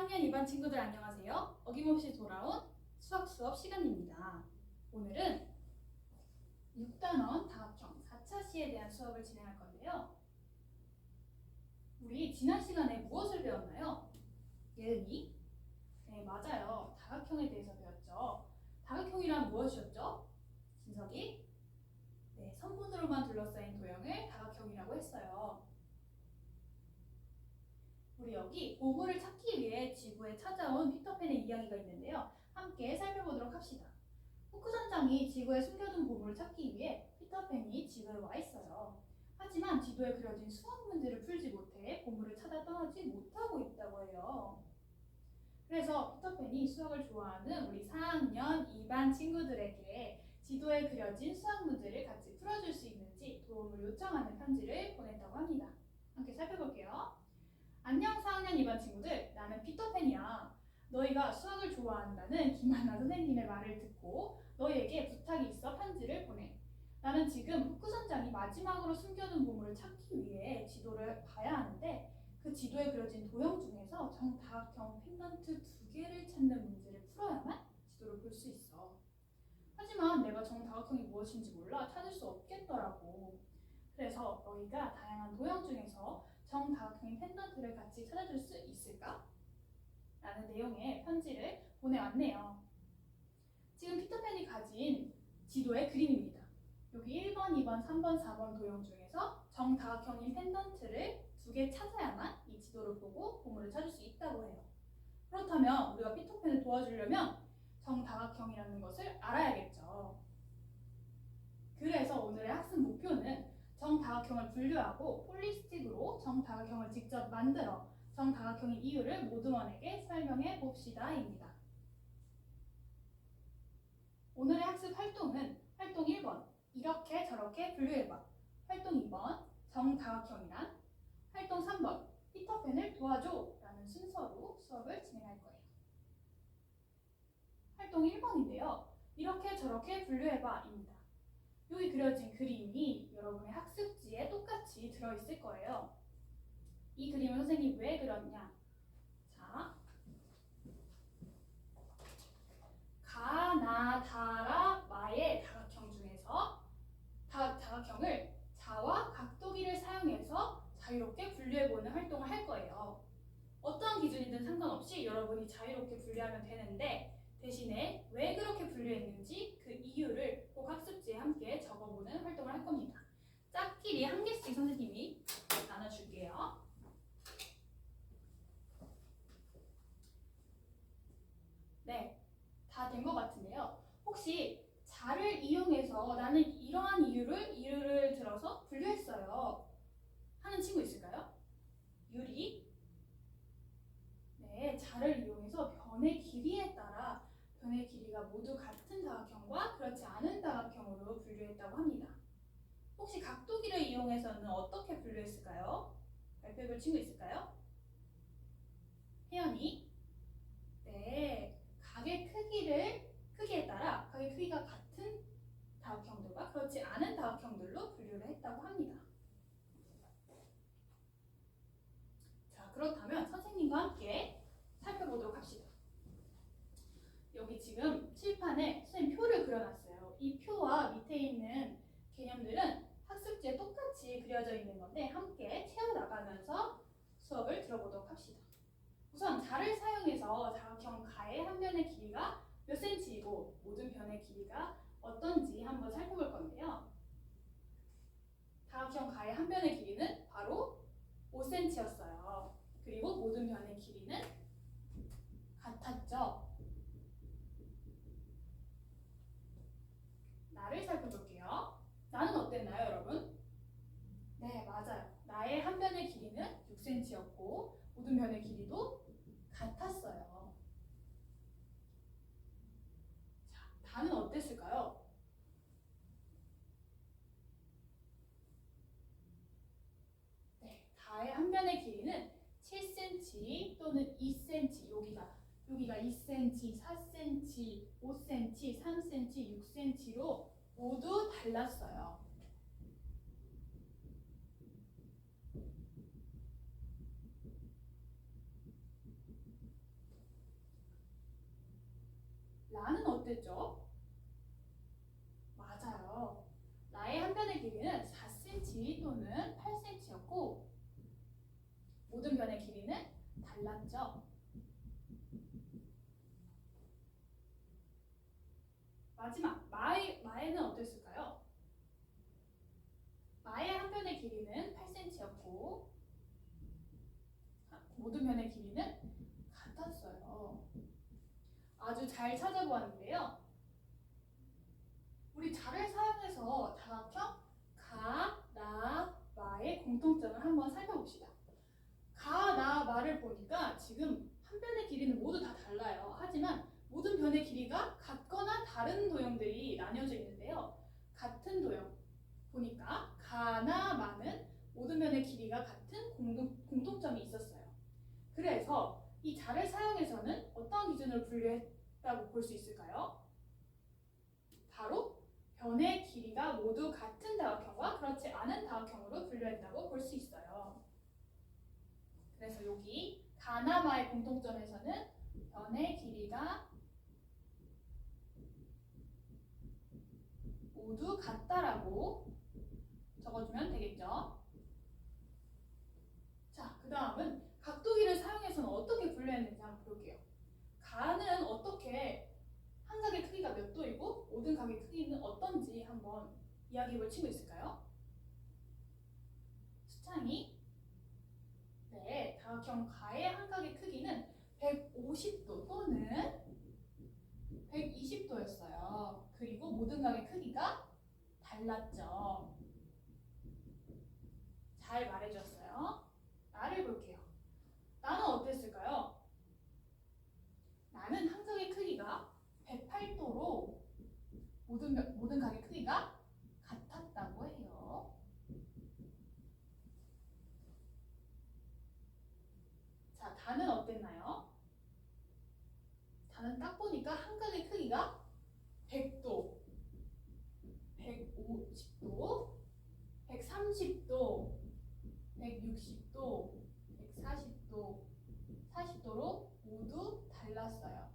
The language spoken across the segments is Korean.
4학년 2반 친구들 안녕하세요. 어김없이 돌아온 수학 수업 시간입니다. 오늘은 6단원 다학형 4차 시에 대한 수업을 진행할 건데요. 우리 지난 시간에 무엇을 배웠나요? 예은이? 네, 맞아요. 다각형에 대해서 배웠죠. 다각형이란 무엇이었죠? 진석이? 네, 선분으로만 둘러싸인 도형을 다각형이라고 했어요. 우리 여기 보물을 찾기 위해 지구에 찾아온 피터팬의 이야기가 있는데요. 함께 살펴보도록 합시다. 후크 선장이 지구에 숨겨둔 보물을 찾기 위해 피터팬이 지구에 와 있어요. 하지만 지도에 그려진 수학 문제를 풀지 못해 보물을 찾아 떠나지 못하고 있다고 해요. 그래서 피터팬이 수학을 좋아하는 우리 4학년 2반 친구들에게 지도에 그려진 수학 문제를 같이 풀어줄 수 있는지 도움을 요청하는 편지를 보냈다고 합니다. 함께 살펴볼게요. 안녕 4학년 2반 친구들, 나는 피터팬이야. 너희가 수학을 좋아한다는 김하나 선생님의 말을 듣고 너희에게 부탁이 있어 편지를 보내. 나는 지금 후크 선장이 마지막으로 숨겨둔 보물을 찾기 위해 지도를 봐야 하는데 그 지도에 그려진 도형 중에서 정다각형 펜던트 2개를 찾는 문제를 풀어야만 지도를 볼 수 있어. 하지만 내가 정다각형이 무엇인지 몰라 찾을 수 없겠더라고. 그래서 너희가 다양한 도형 중에서 정다각형인 펜던트를 같이 찾아줄 수 있을까? 라는 내용의 편지를 보내왔네요. 지금 피터팬이 가진 지도의 그림입니다. 여기 1번, 2번, 3번, 4번 도형 중에서 정다각형인 펜던트를 2개 찾아야만 이 지도를 보고 보물을 찾을 수 있다고 해요. 그렇다면 우리가 피터팬을 도와주려면 정다각형이라는 것을 알아야겠죠. 그래서 오늘의 학습 목표는 정다각형을 분류하고 폴리스틱으로 정다각형을 직접 만들어 정다각형의 이유를 모두원에게 설명해 봅시다 입니다. 오늘의 학습 활동은 활동 1번 이렇게 저렇게 분류해봐, 활동 2번 정다각형이란, 활동 3번 피터팬을 도와줘 라는 순서로 수업을 진행할 거예요. 활동 1번인데요. 이렇게 저렇게 분류해봐 입니다. 여기 그려진 그림이 여러분의 학습지에 똑같이 들어있을 거예요. 이 그림을 선생님이 왜 그렸냐? 자, 가나다라 마의 다각형 중에서 다각형을 자와 각도기를 사용해서 자유롭게 분류해보는 활동을 할 거예요. 어떠한 기준이든 상관없이 여러분이 자유롭게 분류하면 되는데 대신에 왜 그렇게 분류했는지 그 이유를 꼭 학습지에 함께 적어보는 활동을 할 겁니다. 짝끼리 한 개씩 선생님이 나눠줄게요. 네, 다 된 것 같은데요. 혹시 자를 이용해서 나는 이러한 이유를 들어서 분류했어요 하는 친구 있을까요? 유리? 네, 자를 이용해서 변의 길이에 따라 변의 길이가 모두 같은 다각형과 그렇지 않은 다각형으로 분류했다고 합니다. 혹시 각도기를 이용해서는 어떻게 분류했을까요? 발표해볼 친구 있을까요? 혜연이? 네, 각의 크기에 따라 각의 크기가 같은 다각형들과 그렇지 않은 다각형들로 분류를 했다고 합니다. 자, 그렇다면 선생님과 함께 살펴보도록 합시다. 여기 지금 칠판에 선생님 표를 그려놨어요. 이 표와 밑에 있는 개념들은 학습지에 똑같이 그려져 있는 건데 함께 채워나가면서 수업을 들어보도록 합시다. 우선 자를 사용해서 다각형 가의 한 변의 길이가 몇 cm이고 모든 변의 길이가 어떤지 한번 살펴볼 건데요. 다각형 가의 한 변의 길이는 바로 5cm였어요. 그리고 모든 변의 길이는 같았죠. 나를 살펴볼게요. 나는 어땠나요, 여러분? 네, 맞아요. 나의 한 변의 길이는 6cm였고 모든 변의 길이도 같았어요. 자, 다는 어땠을까요? 네, 다의 한 변의 길이는 7cm 또는 2cm, 여기가 2cm, 4cm, 5cm, 3cm, 6cm로 모두 달랐어요. 어땠죠? 맞아요. 나의 한 변의 길이는 4cm 또는 8cm였고 모든 변의 길이는 달랐죠. 마지막 마에는 어땠을까요? 마의 한 변의 길이는 8cm였고 모든 변의 길이는 같았어요. 아주 잘 찾아보았는데요. 우리 자를 사용해서 다각형 가, 나, 마의 공통점을 한번 살펴봅시다. 가, 나, 마를 보니까 지금 한 변의 길이는 모두 다 달라요. 하지만 모든 변의 길이가 같거나 다른 도형들이 나뉘어져 있는데요. 같은 도형 보니까 가, 나, 마는 모든 변의 길이가 같은 공통점이 있었어요. 그래서 이 자를 사용해서는 어떤 기준으로 분류했다고 볼 수 있을까요? 바로 변의 길이가 모두 같은 다각형과 그렇지 않은 다각형으로 분류했다고 볼 수 있어요. 그래서 여기 가나마의 공통점에서는 변의 길이가 모두 같다라고 적어주면 되겠죠. 자, 그 다음은 각도기를 사용해서는 어떻게 분류했는지 한번 볼게요. 가는 어떻게 한 각의 크기가 몇 도이고 모든 각의 크기는 어떤지 한번 이야기해볼 친구 있을까요? 수창이? 네, 다각형 가의 한 각의 크기는 150도 또는 120도였어요. 그리고 모든 각의 크기가 달랐죠. 잘 말해줬어요. 나를 볼게요. 나는 어땠을까요? 나는 한 각의 크기가 108도로 모든 각의 크기가 같았다고 해요. 자, 다는 어땠나요? 다는 딱 보니까 한 각의 크기가 100도, 150도, 130도, 160도, 140도, 40도로 모두 달랐어요.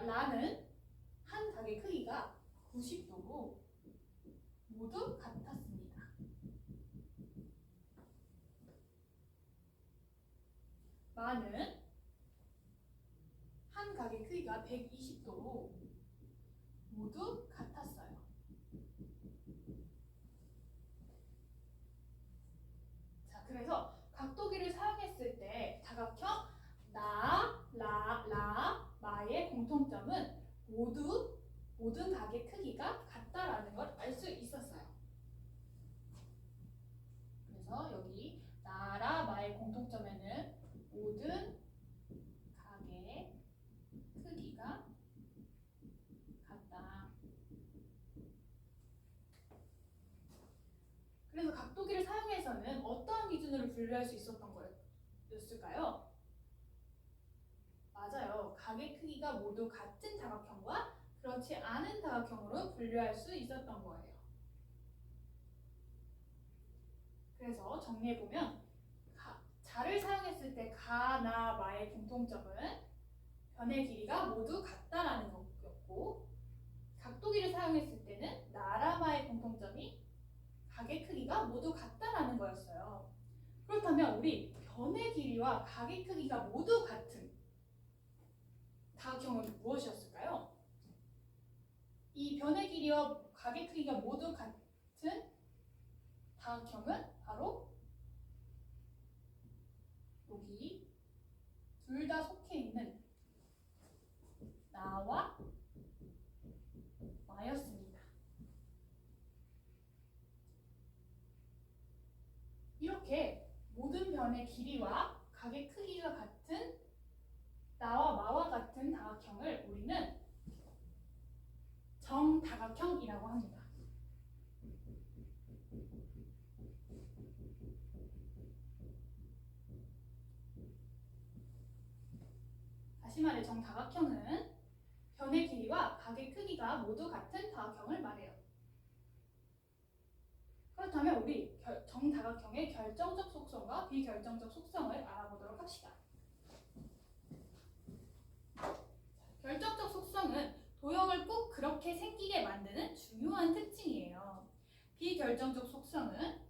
나는 한 각의 크기가 90도로 모두 같았습니다. 마는 한 각의 크기가 120도로 모두 같았어요. 자, 그래서 각도기를 사용했을 때 다각형 나, 라, 마의 공통점은 모든 각의 크기가 같다라는 걸 알 수 있었어요. 그래서 여기 나라, 마의 공통점에는 모든 각의 크기가 같다. 그래서 각도기를 사용해서는 어떠한 기준으로 분류할 수 있었던 거였을까요? 맞아요. 각의 크기가 모두 같은 다각형과 그렇지 않은 다각형으로 분류할 수 있었던 거예요. 그래서 정리해보면 자를 사용했을 때 가, 나, 마의 공통점은 변의 길이가 모두 같다라는 거였고 각도기를 사용했을 때는 나라, 마의 공통점이 각의 크기가 모두 같다라는 거였어요. 그렇다면 우리 변의 길이와 각의 크기가 모두 같은 다각형은 무엇이었을까요? 이 변의 길이와 각의 크기가 모두 같은 다각형은 바로 여기 둘 다 속해 있는 나와 마였습니다. 이렇게 모든 변의 길이와 각의 크기가 같은 나와 마와 같은 다각형을 우리는 정다각형이라고 합니다. 다시 말해 정다각형은 변의 길이와 각의 크기가 모두 같은 다각형을 말해요. 그렇다면 우리 정다각형의 결정적 속성과 비결정적 속성을 알아보도록 합시다. 결정적 속성은 도형을 꼭 그렇게 생기게 만드는 중요한 특징이에요. 비결정적 속성은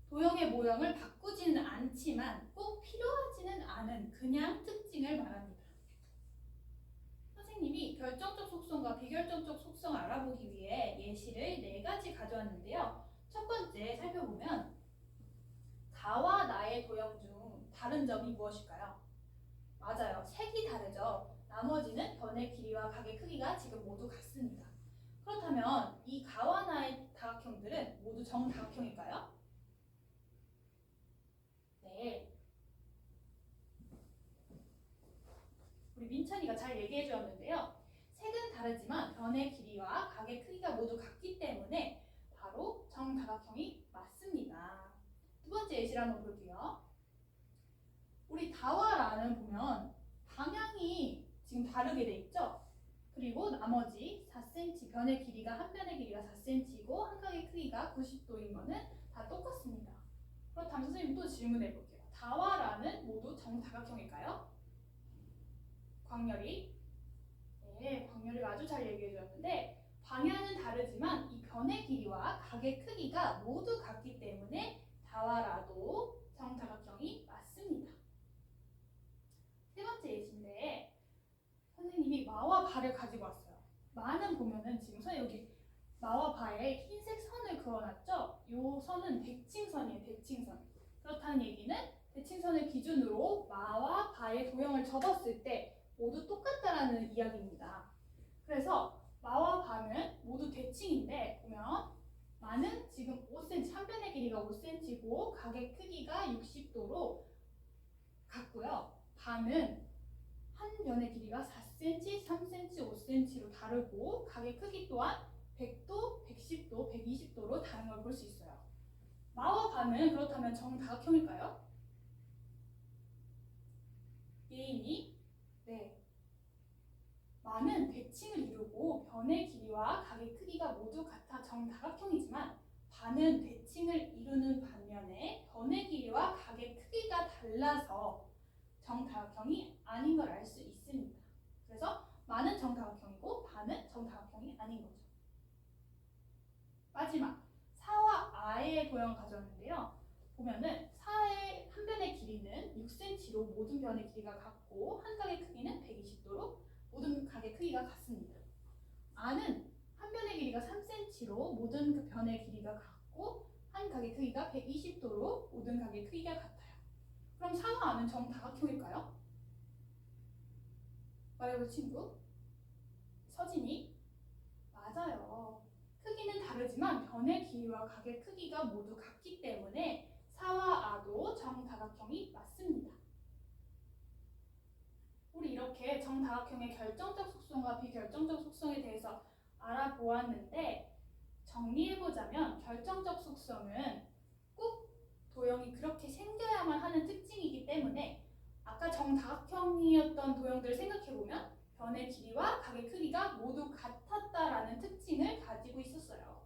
도형의 모형을 바꾸지는 않지만 꼭 필요하지는 않은 그냥 특징을 말합니다. 선생님이 결정적 속성과 비결정적 속성을 알아보기 위해 예시를 4가지 가져왔는데요. 첫 번째 살펴보면 다와 나의 도형 중 다른 점이 무엇일까요? 맞아요. 색이 다르죠. 나머지는 변의 길이와 각의 크기가 지금 모두 같습니다. 그렇다면 이 가와 나의 다각형들은 모두 정다각형일까요? 네. 우리 민찬이가 잘 얘기해 주었는데요. 색은 다르지만 변의 길이와 각의 크기가 모두 같기 때문에 바로 정다각형이 맞습니다. 두 번째 예시를 한번 볼게요. 우리 다와 라는 보면 방향이 지금 다르게 돼 있죠? 그리고 나머지 4cm, 변의 길이가 한 변의 길이가 4cm이고 한 각의 크기가 90도인 거는 다 똑같습니다. 그렇다면 선생님 또 질문해 볼게요. 다와 라는 모두 정다각형일까요? 광열이? 네, 광열이가 아주 잘 얘기해 주었는데 방향은 다르지만 이 변의 길이와 각의 크기가 모두 같기 때문에 다와 라도 정다각형이 맞습니다. 세 번째 예시인데 선생님이 마와 바를 가지고 왔어요. 마는 보면은 지금 선생님 여기 마와 바에 흰색 선을 그어놨죠? 이 선은 대칭선이에요. 대칭선. 그렇다는 얘기는 대칭선을 기준으로 마와 바의 도형을 접었을 때 모두 똑같다라는 이야기입니다. 그래서 마와 바는 모두 대칭인데 보면 마는 지금 5cm, 한 변의 길이가 5cm고 각의 크기가 60도로 같고요. 바는 한 변의 길이가 4cm, 3cm, 5cm로 다르고 각의 크기 또한 100도, 110도, 120도로 다른 걸 볼 수 있어요. 마와 바는 그렇다면 정다각형일까요? 예인이? 네. 마는 대칭을 이루고 변의 길이와 각의 크기가 모두 같아 정다각형이지만 바는 대칭을 이루는 반면에 변의 길이와 각의 크기가 달라서 정다각형이 아닌 걸 알 수 있습니다. 그래서 마는 정다각형이고 바는 정다각형이 아닌 거죠. 마지막 사와 아의 도형을 가져왔는데요. 보면은 사의 한 변의 길이는 6cm로 모든 변의 길이가 같고 한 각의 크기는 120도로 모든 각의 크기가 같습니다. 아는 한 변의 길이가 3cm로 모든 그 변의 길이가 같고 한 각의 크기가 120도로 모든 각의 크기가 같아요. 그럼 사와 아는 정다각형일까요? 말해볼 친구? 서진이? 맞아요. 크기는 다르지만 변의 길이와 각의 크기가 모두 같기 때문에 사와 아도 정다각형이 맞습니다. 우리 이렇게 정다각형의 결정적 속성과 비결정적 속성에 대해서 알아보았는데 정리해보자면 결정적 속성은 꼭 도형이 그렇게 생겨야만 하는 특징이기 때문에 아까 정다각형이었던 도형들을 생각해보면 변의 길이와 각의 크기가 모두 같았다라는 특징을 가지고 있었어요.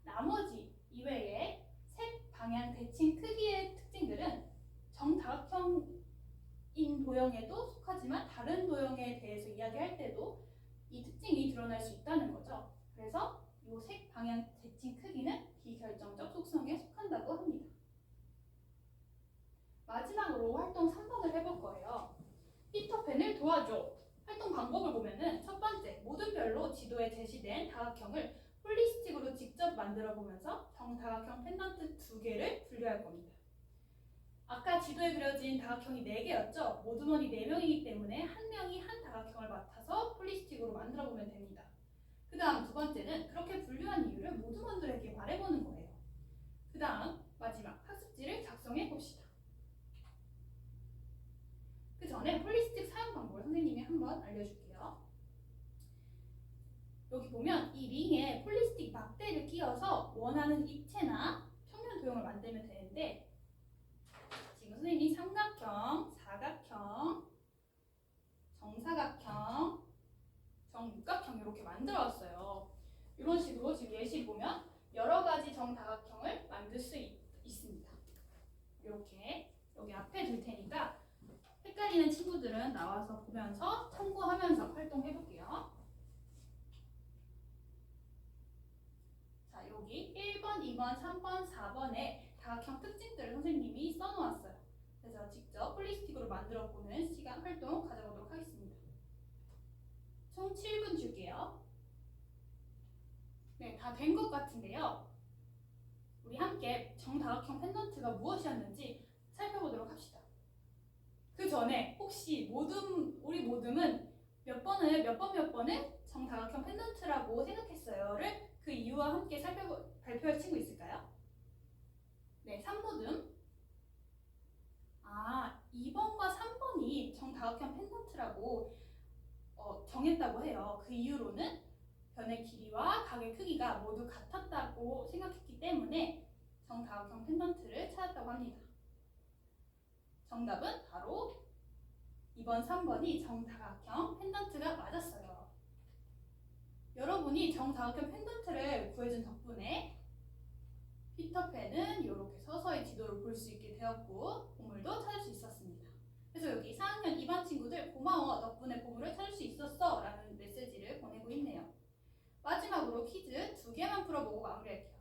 나머지 이외에 색, 방향, 대칭, 크기의 특징들은 정다각형인 도형에도 속하지만 다른 도형에 대해서 이야기할 때도 이 특징이 드러날 수 있다는 거죠. 그래서 이 색, 방향, 대칭, 크기는 비결정적 속성에 속한다고 합니다. 마지막으로 활동 3번을 해볼 거예요. 피터팬을 도와줘. 활동 방법을 보면은 첫 번째, 모든 별로 지도에 제시된 다각형을 홀리스틱으로 직접 만들어 보면서 정다각형 펜던트 2개를 분류할 겁니다. 아까 지도에 그려진 다각형이 4개였죠? 모두머니 4명이기 때문에 한 명이 한 다각형을 맡아서 홀리스틱으로 만들어 보면 됩니다. 그 다음 두 번째는 그렇게 분류한 이유를 모두먼들에게 말해보는 거예요. 그 다음 마지막 학습지를 작성해 봅시다. 그 전에 홀리스틱 사용 방법을 선생님이 한번 알려줄게요. 여기 보면 이 링에 홀리스틱 막대를 끼워서 원하는 입체나 평면 도형을 만들면 되는데 지금 선생님이 삼각형, 사각형, 정사각형, 정육각형 이렇게 만들어 왔어요. 이런 식으로 지금 예시 보면 여러 가지 정다각형을 만들 수 있습니다. 이렇게 여기 앞에 둘 테니까 헷갈리는 친구들은 나와서 보면서 참고하면서 활동해 볼게요. 자, 여기 1번, 2번, 3번, 4번에 다각형 특징들을 선생님이 써놓았어요. 그래서 직접 플리스틱으로 만들어 보는 시간 활동 가져보도록 하겠습니다. 총 7분 줄게요. 네, 다 된 것 같은데요. 우리 함께 정다각형 펜던트가 무엇이었는지 살펴보도록 합시다. 그 전에 혹시 우리 모둠은 몇 번을 정다각형 펜던트라고 생각했어요를 그 이유와 함께 발표할 친구 있을까요? 네, 3모둠. 2번과 3번이 정다각형 펜던트라고 정했다고 해요. 그 이유로는 변의 길이와 각의 크기가 모두 같았다고 생각했기 때문에 정다각형 펜던트를 찾았다고 합니다. 정답은 바로 2번, 3번이 정다각형 펜던트가 맞았어요. 여러분이 정다각형 펜던트를 구해준 덕분에 피터팬은 이렇게 서서히 지도를 볼 수 있게 되었고 보물도 찾을 수 있었습니다. 그래서 여기 4학년 2반 친구들 고마워, 덕분에 보물을 찾을 수 있었어 라는 메시지를 보내고 있네요. 마지막으로 퀴즈 2개만 풀어보고 마무리할게요.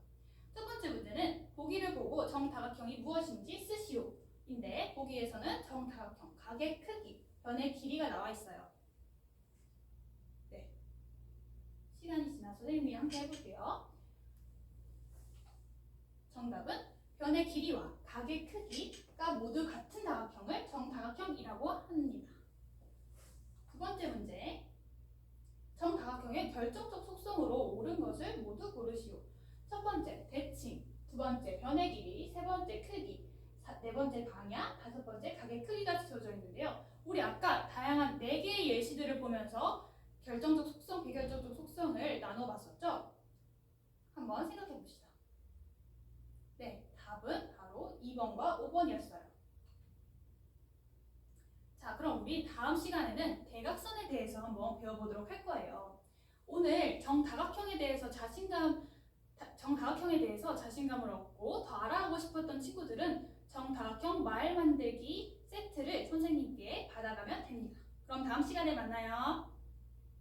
첫 번째 문제는 보기를 보고 정다각형이 무엇인지 쓰시오 인데 보기에서는 정다각형, 각의 크기, 변의 길이가 나와 있어요. 네, 시간이 지나서 선생님이 함께 해볼게요. 정답은 변의 길이와 각의 크기가 모두 같은 다각형을 정다각형이라고 합니다. 두 번째 문제, 정다각형의 결정적 속성으로 옳은 것을 모두 고르시오. 첫 번째 대칭, 두 번째 변의 길이, 세 번째 크기, 네 번째 방향, 다섯 번째 각의 크기가 주어져 있는데요. 우리 아까 다양한 4개의 예시들을 보면서 결정적 속성, 비결정적 속성을 나눠봤었죠? 한번 생각해 봅시다. 네, 답은 바로 2번과 5번이었어요. 자, 그럼 우리 다음 시간에는 대각선에 대해서 한번 배워보도록 할 거예요. 오늘 정다각형에 대해서 자신감을 얻고 더 알아가고 싶었던 친구들은 정다각형 말 만들기 세트를 선생님께 받아가면 됩니다. 그럼 다음 시간에 만나요.